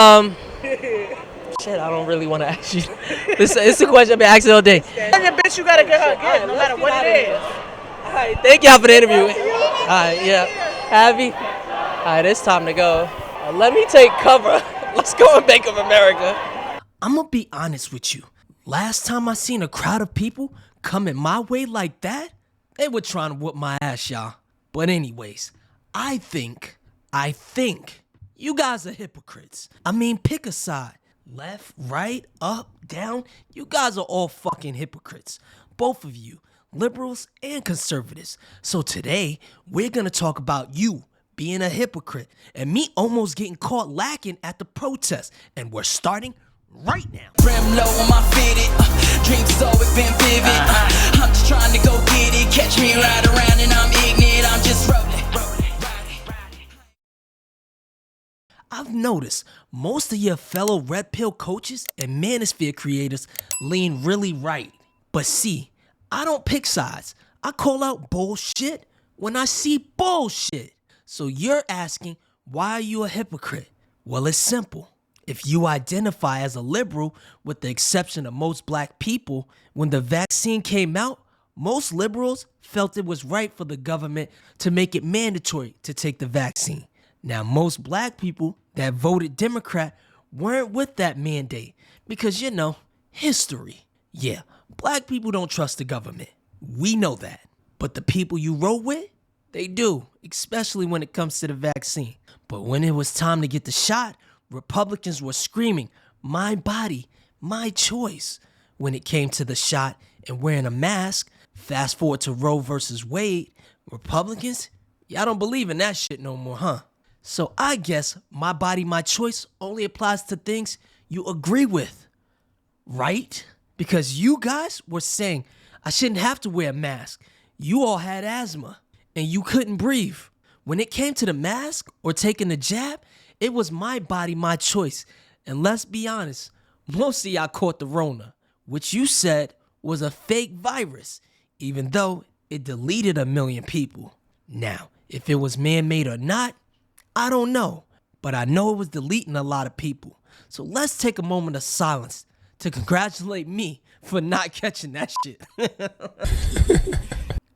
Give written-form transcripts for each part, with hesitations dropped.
Shit, I don't really want to ask you. It's a question I've been asking all day. And your bitch, you gotta get her again, no matter what it is. All right, thank y'all for the interview. All right, yeah. Happy? All right, it's time to go. Let me take cover. Let's go in Bank of America. I'm gonna be honest with you. Last time I seen a crowd of people coming my way like that, they were trying to whoop my ass, y'all. But anyways, I think you guys are hypocrites. I mean, pick a side. Left, right, up, down. You guys are all fucking hypocrites. Both of you, liberals and conservatives. So today, we're gonna talk about you being a hypocrite and me almost getting caught lacking at the protest. And we're starting right now. Rim low on my fitted, dreams has always been vivid. I'm just trying to go get it, catch me right around and I'm ignorant, I'm just rolling. I've noticed most of your fellow red pill coaches and manosphere creators lean really right. But see, I don't pick sides. I call out bullshit when I see bullshit. So you're asking, why are you a hypocrite? Well, it's simple. If you identify as a liberal, with the exception of most black people, when the vaccine came out, most liberals felt it was right for the government to make it mandatory to take the vaccine. Now, most black people that voted Democrat weren't with that mandate because, you know, history. Yeah, black people don't trust the government. We know that. But the people you roll with, they do, especially when it comes to the vaccine. But when it was time to get the shot, Republicans were screaming, "My body, my choice." When it came to the shot and wearing a mask, fast forward to Roe versus Wade, Republicans, y'all don't believe in that shit no more, huh? So I guess my body, my choice only applies to things you agree with, right? Because you guys were saying I shouldn't have to wear a mask. You all had asthma and you couldn't breathe. When it came to the mask or taking the jab, it was my body, my choice. And let's be honest, most of y'all caught the Rona, which you said was a fake virus, even though it deleted 1 million people. Now, if it was man-made or not, I don't know, but I know it was deleting a lot of people. So let's take a moment of silence to congratulate me for not catching that shit.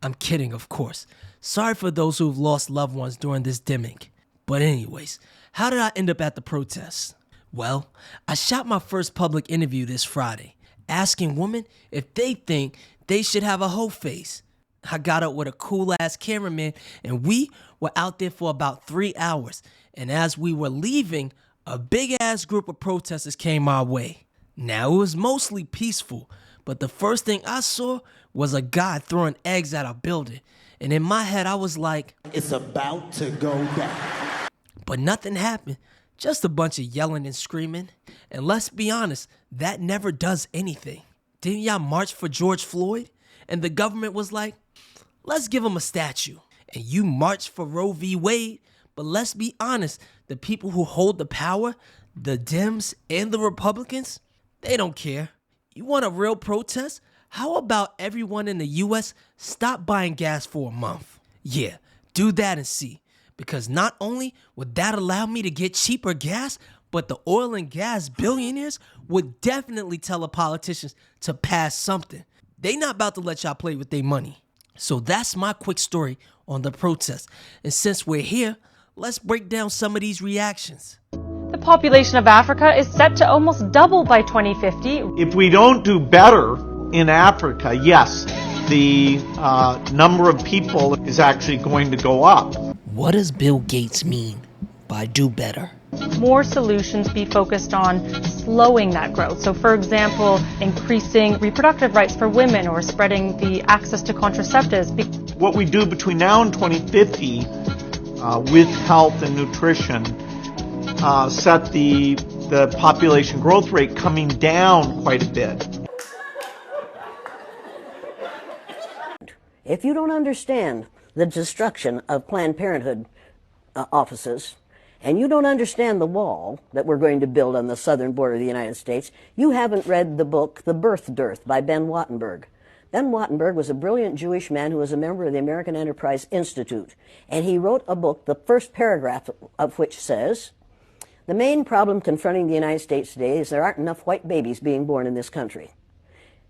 I'm kidding, of course. Sorry for those who've lost loved ones during this demic. But anyways, how did I end up at the protest? Well, I shot my first public interview this Friday, asking women if they think they should have a hoe face. I got up with a cool-ass cameraman, and we were out there for about 3 hours. And as we were leaving, a big-ass group of protesters came our way. Now, it was mostly peaceful, but the first thing I saw was a guy throwing eggs at our building. And in my head, I was like, it's about to go down. But nothing happened, just a bunch of yelling and screaming. And let's be honest, that never does anything. Didn't y'all march for George Floyd? And the government was like, let's give him a statue. And you marched for Roe v. Wade, but let's be honest, the people who hold the power, the Dems and the Republicans, they don't care. You want a real protest? How about everyone in the US stop buying gas for a month? Yeah, do that and see. Because not only would that allow me to get cheaper gas, but the oil and gas billionaires would definitely tell the politicians to pass something. They not about to let y'all play with their money. So that's my quick story on the protest. And since we're here, let's break down some of these reactions. The population of Africa is set to almost double by 2050. If we don't do better in Africa, yes, the number of people is actually going to go up. What does Bill Gates mean by do better? More solutions be focused on slowing that growth. So, for example, increasing reproductive rights for women or spreading the access to contraceptives. What we do between now and 2050 with health and nutrition set the population growth rate coming down quite a bit. If you don't understand the destruction of Planned Parenthood offices, and you don't understand the wall that we're going to build on the southern border of the United States, you haven't read the book The Birth Dearth by Ben Wattenberg. Ben Wattenberg was a brilliant Jewish man who was a member of the American Enterprise Institute, and he wrote a book, the first paragraph of which says The main problem confronting the United States today is there aren't enough white babies being born in this country.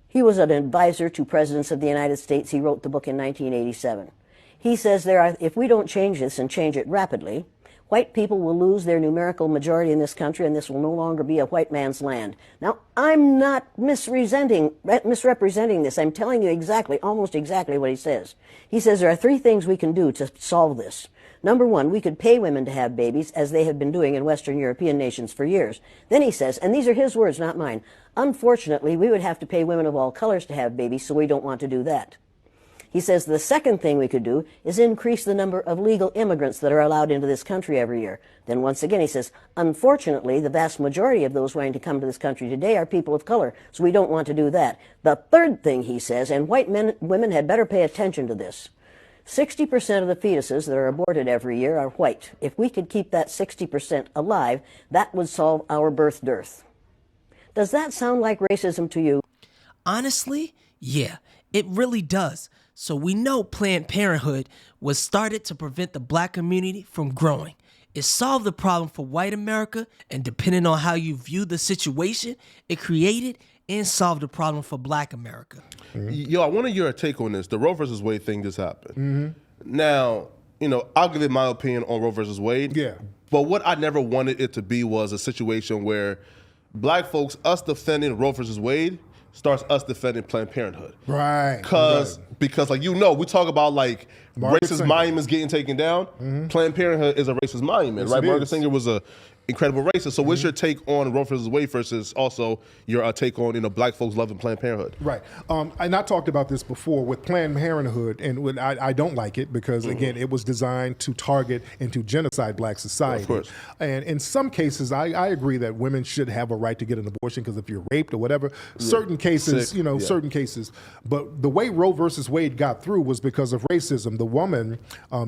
He was an advisor to presidents of the United States. He wrote the book in 1987. He says if we don't change this and change it rapidly, white people will lose their numerical majority in this country, and this will no longer be a white man's land. Now, I'm not misrepresenting this. I'm telling you almost exactly what he says. He says there are 3 things we can do to solve this. Number 1, we could pay women to have babies, as they have been doing in Western European nations for years. Then he says, and these are his words, not mine, unfortunately, we would have to pay women of all colors to have babies, so we don't want to do that. He says the second thing we could do is increase the number of legal immigrants that are allowed into this country every year. Then once again he says, unfortunately, the vast majority of those wanting to come to this country today are people of color, so we don't want to do that. The third thing he says, and women had better pay attention to this, 60% of the fetuses that are aborted every year are white. If we could keep that 60% alive, that would solve our birth dearth. Does that sound like racism to you? Honestly, yeah, it really does. So we know Planned Parenthood was started to prevent the black community from growing. It solved the problem for white America, and depending on how you view the situation, it created and solved the problem for black America. Yo, I want to hear a take on this. The Roe versus Wade thing just happened. Now, I'll give it my opinion on Roe versus Wade. Yeah. But what I never wanted it to be was a situation where black folks, us defending Roe versus Wade, starts us defending Planned Parenthood. Right. Because like we talk about like Margaret racist Sanger. monuments getting taken down. Planned Parenthood is a racist monument, Yes, right? it Margaret is. Sanger was a incredible racist. So what's your take on Roe versus Wade versus also your take on black folks loving Planned Parenthood? Right. And I talked about this before with Planned Parenthood, and I don't like it because, again, it was designed to target and to genocide black society. Of course. And in some cases, I agree that women should have a right to get an abortion because if you're raped or whatever, certain cases, Sick. certain cases. But the way Roe versus Wade got through was because of racism. The woman,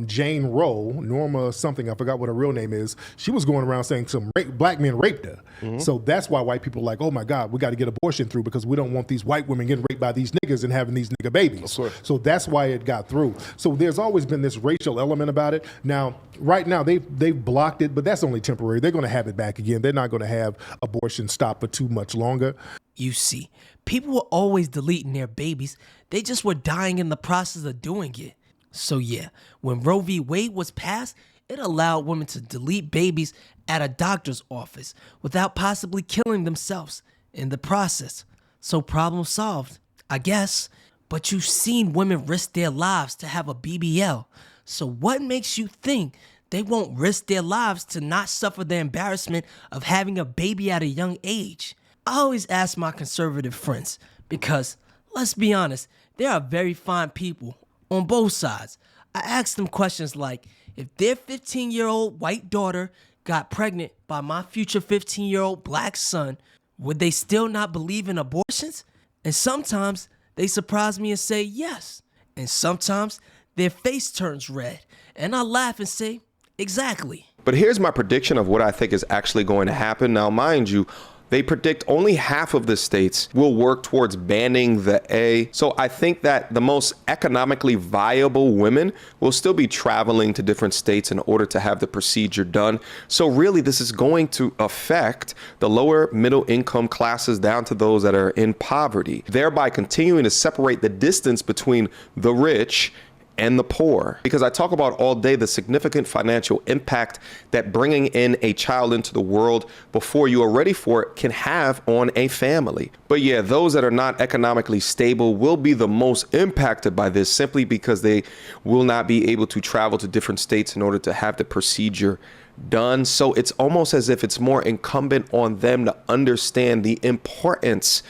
Jane Roe, Norma something, I forgot what her real name is, she was going around saying some black men raped her. So that's why white people are like, oh my God, we got to get abortion through because we don't want these white women getting raped by these niggas and having these nigga babies. Of course. So that's why it got through. So there's always been this racial element about it. Now, right now, they've blocked it, but that's only temporary. They're going to have it back again. They're not going to have abortion stop for too much longer. You see, people were always deleting their babies. They just were dying in the process of doing it. So yeah, when Roe v. Wade was passed, it allowed women to delete babies at a doctor's office without possibly killing themselves in the process. So problem solved, I guess. But you've seen women risk their lives to have a BBL. So what makes you think they won't risk their lives to not suffer the embarrassment of having a baby at a young age? I always ask my conservative friends because, let's be honest, there are very fine people on both sides. I ask them questions like, if their 15-year-old white daughter got pregnant by my future 15-year-old black son, would they still not believe in abortions? And sometimes they surprise me and say yes. And sometimes their face turns red. And I laugh and say, exactly. But here's my prediction of what I think is actually going to happen. Now, mind you, they predict only half of the states will work towards banning the A. So I think that the most economically viable women will still be traveling to different states in order to have the procedure done. So really, this is going to affect the lower middle income classes down to those that are in poverty, thereby continuing to separate the distance between the rich and the poor. Because I talk about all day the significant financial impact that bringing in a child into the world before you are ready for it can have on a family. But yeah, those that are not economically stable will be the most impacted by this simply because they will not be able to travel to different states in order to have the procedure done. So it's almost as if it's more incumbent on them to understand the importance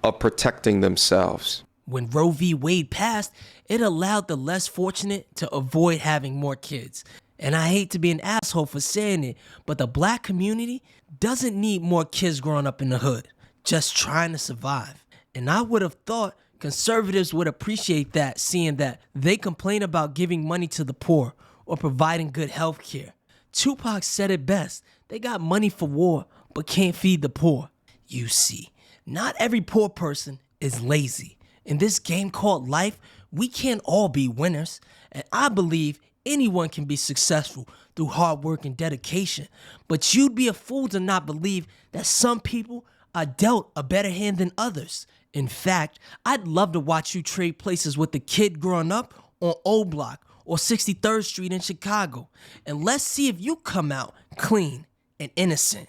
of protecting themselves. When Roe v. Wade passed, it allowed the less fortunate to avoid having more kids. And I hate to be an asshole for saying it, but the black community doesn't need more kids growing up in the hood, just trying to survive. And I would have thought conservatives would appreciate that, seeing that they complain about giving money to the poor or providing good health care. Tupac said it best, they got money for war, but can't feed the poor. You see, not every poor person is lazy. In this game called life, we can't all be winners. And I believe Anyone can be successful through hard work and dedication, but you'd be a fool to not believe that some people are dealt a better hand than others. In fact, I'd love to watch you trade places with a kid growing up on O Block or 63rd Street in Chicago, and let's see if you come out clean and innocent.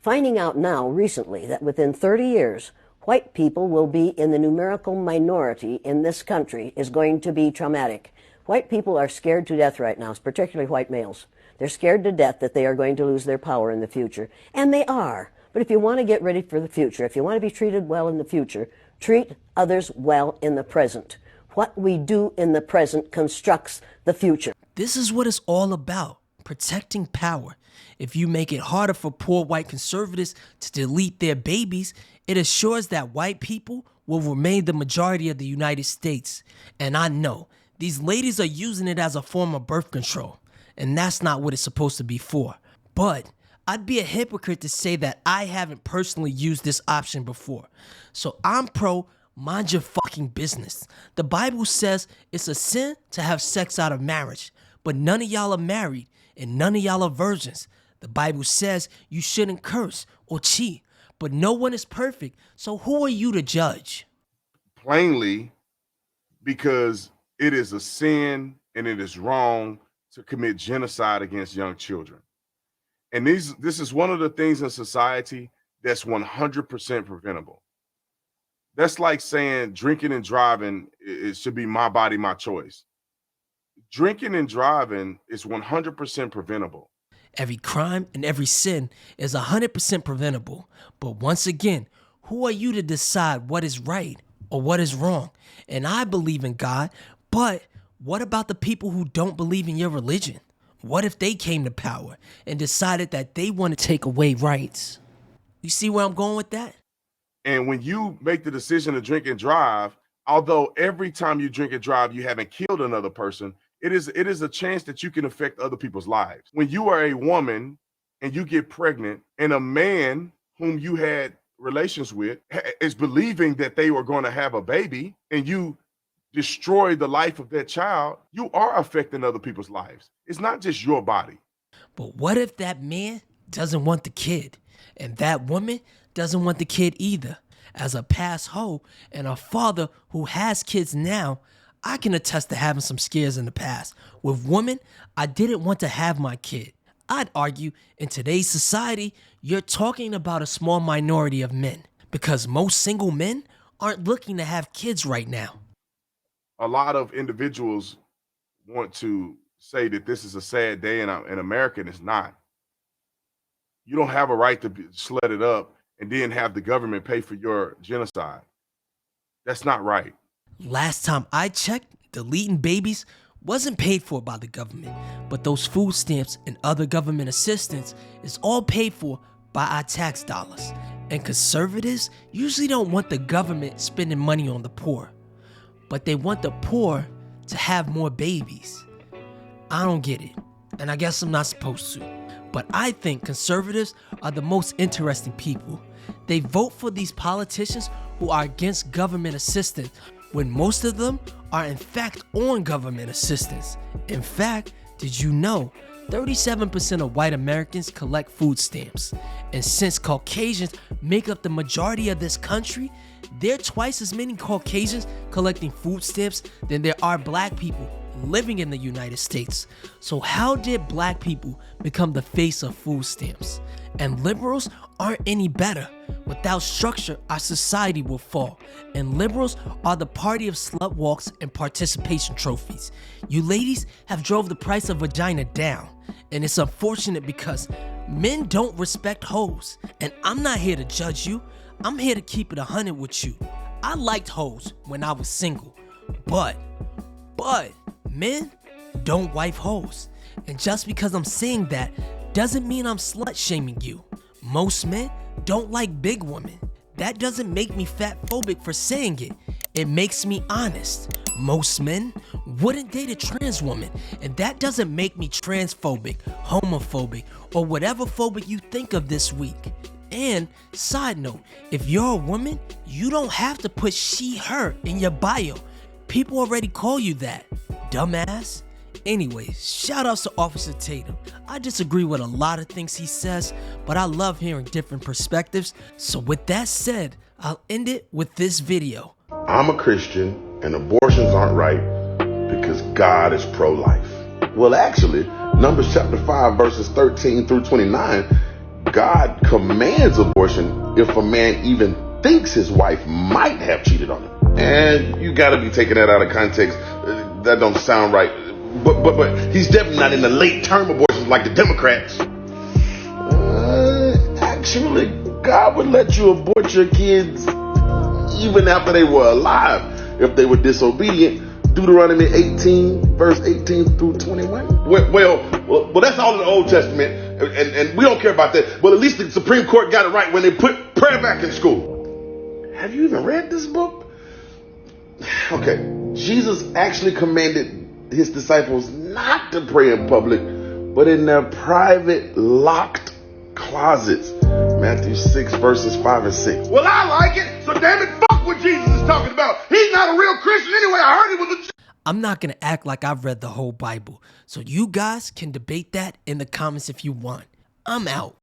Finding out now recently that within 30 years, white people will be in the numerical minority in this country is going to be traumatic. White people are scared to death right now, particularly white males. They're scared to death that they are going to lose their power in the future. And they are. But if you want to get ready for the future, if you want to be treated well in the future, treat others well in the present. What we do in the present constructs the future. This is what it's all about, protecting power. If you make it harder for poor white conservatives to delete their babies, it assures that white people will remain the majority of the United States. And I know these ladies are using it as a form of birth control, and that's not what it's supposed to be for. But I'd be a hypocrite to say that I haven't personally used this option before. So I'm pro mind your fucking business. The Bible says it's a sin to have sex out of marriage, but none of y'all are married and none of y'all are virgins. The Bible says you shouldn't curse or cheat, but no one is perfect, so who are you to judge? Plainly, because it is a sin and it is wrong to commit genocide against young children. And this is one of the things in society that's 100% preventable. That's like saying drinking and driving, it should be my body, my choice. Drinking and driving is 100% preventable. Every crime and every sin is 100% preventable. But once again, who are you to decide what is right or what is wrong? And I believe in God, but what about the people who don't believe in your religion? What if they came to power and decided that they want to take away rights? You see where I'm going with that? And when you make the decision to drink and drive, although every time you drink and drive, you haven't killed another person, it is a chance that you can affect other people's lives. When you are a woman and you get pregnant and a man whom you had relations with is believing that they were going to have a baby and you destroy the life of that child, you are affecting other people's lives. It's not just your body. But what if that man doesn't want the kid and that woman doesn't want the kid either? As a past hoe and a father who has kids now, I can attest to having some scares in the past. With women, I didn't want to have my kid. I'd argue in today's society, you're talking about a small minority of men because most single men aren't looking to have kids right now. A lot of individuals want to say that this is a sad day in America, and it's not. You don't have a right to slut it up and then have the government pay for your genocide. That's not right. Last time I checked, deleting babies wasn't paid for by the government, but those food stamps and other government assistance is all paid for by our tax dollars. And conservatives usually don't want the government spending money on the poor, but they want the poor to have more babies. I don't get it, and I guess I'm not supposed to. But I think conservatives are the most interesting people. They vote for these politicians who are against government assistance when most of them are in fact on government assistance. In fact, did you know 37% of white Americans collect food stamps? And since Caucasians make up the majority of this country, there are twice as many Caucasians collecting food stamps than there are black people living in the United States. So how did black people become the face of food stamps? And liberals aren't any better. Without structure, our society will fall. And liberals are the party of slut walks and participation trophies. You ladies have drove the price of vagina down. And it's unfortunate because men don't respect hoes. And I'm not here to judge you. I'm here to keep it 100 with you. I liked hoes when I was single. But men don't wife hoes. And just because I'm saying that doesn't mean I'm slut shaming you. Most men don't like big women. That doesn't make me fat phobic for saying it. It makes me honest. Most men wouldn't date a trans woman, and that doesn't make me transphobic, homophobic, or whatever phobic you think of this week. And side note, if you're a woman, you don't have to put she, her in your bio. People already call you that. Dumbass. Anyways, shout outs to Officer Tatum. I disagree with a lot of things he says, but I love hearing different perspectives. So with that said, I'll end it with this video. I'm a Christian and abortions aren't right because God is pro-life. Well, actually, Numbers chapter 5 verses 13 through 29, God commands abortion if a man even thinks his wife might have cheated on him. And you gotta be taking that out of context. That don't sound right. But he's definitely not in the late term abortions like the Democrats. Actually, God would let you abort your kids even after they were alive if they were disobedient. Deuteronomy 18, verse 18 through 21. Well, that's all in the Old Testament, and we don't care about that. Well, at least the Supreme Court got it right when they put prayer back in school. Have you even read this book? Okay, Jesus actually commanded his disciples not to pray in public, but in their private, locked closets. Matthew 6, verses 5 and 6. Well, I like it, so damn it, fuck what Jesus is talking about. He's not a real Christian anyway. I heard he was a... I'm not going to act like I've read the whole Bible, so you guys can debate that in the comments if you want. I'm out.